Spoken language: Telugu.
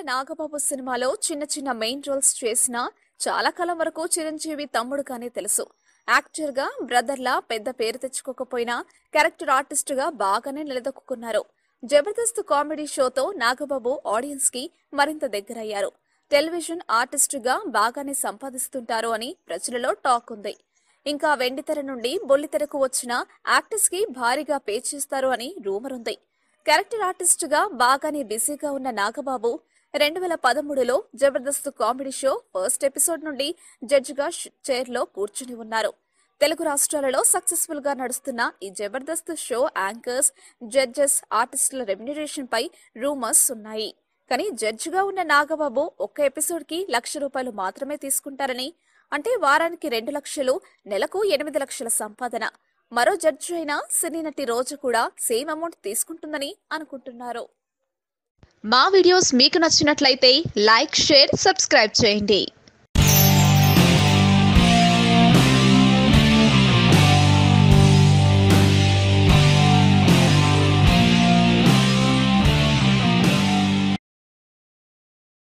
నాగబాబు సినిమాలో చిన్న చిన్న మెయిన్ రోల్స్ చేసినా చాలా కాలం వరకు చిరంజీవి తమ్ముడుగానే తెలుసు. యాక్టర్ గా బ్రదర్ లా పెద్ద పేరు తెచ్చుకోకపోయినా క్యారెక్టర్ ఆర్టిస్ట్ గా బాగానే నిలదొక్కున్నారు. జబర్దస్త్ కామెడీ షోతో నాగబాబు ఆడియన్స్ కి మరింత దగ్గరయ్యారు. టెలివిజన్ ఆర్టిస్ట్ గా బాగానే సంపాదిస్తుంటారు అని ప్రజలలో టాక్ ఉంది. ఇంకా వెండితెర నుండి బొల్లితెరకు వచ్చిన యాక్టర్స్ కి భారీగా పే చేస్తారు అని రూమర్ ఉంది. క్యారెక్టర్ ఆర్టిస్ట్ గా బాగానే బిజీగా ఉన్న నాగబాబు 2013లో Jabardasth comedy show first episode నుండి జడ్జిగా చైర్లో కూర్చుని ఉన్నారు. తెలుగు రాష్ట్రాలలో సక్సెస్ఫుల్ గా నడుస్తున్న ఈ జబర్దస్త్ షో యాంకర్స్, జడ్జెస్, ఆర్టిస్టుల రెమ్యునరేషన్ పై రూమర్స్ ఉన్నాయి. కానీ జడ్జిగా ఉన్న నాగబాబు ఒక్క ఎపిసోడ్ కి ₹1,00,000 మాత్రమే తీసుకుంటారని, అంటే వారానికి 2 లక్షలు, నెలకు 8 లక్షల సంపాదన. మరో జడ్జి అయిన సినీ నటి రోజు కూడా సేమ్ అమౌంట్ తీసుకుంటుందని అనుకుంటున్నారు. మా వీడియోస్ మీకు నచ్చినట్లయితే లైక్, షేర్, సబ్స్క్రైబ్ చేయండి.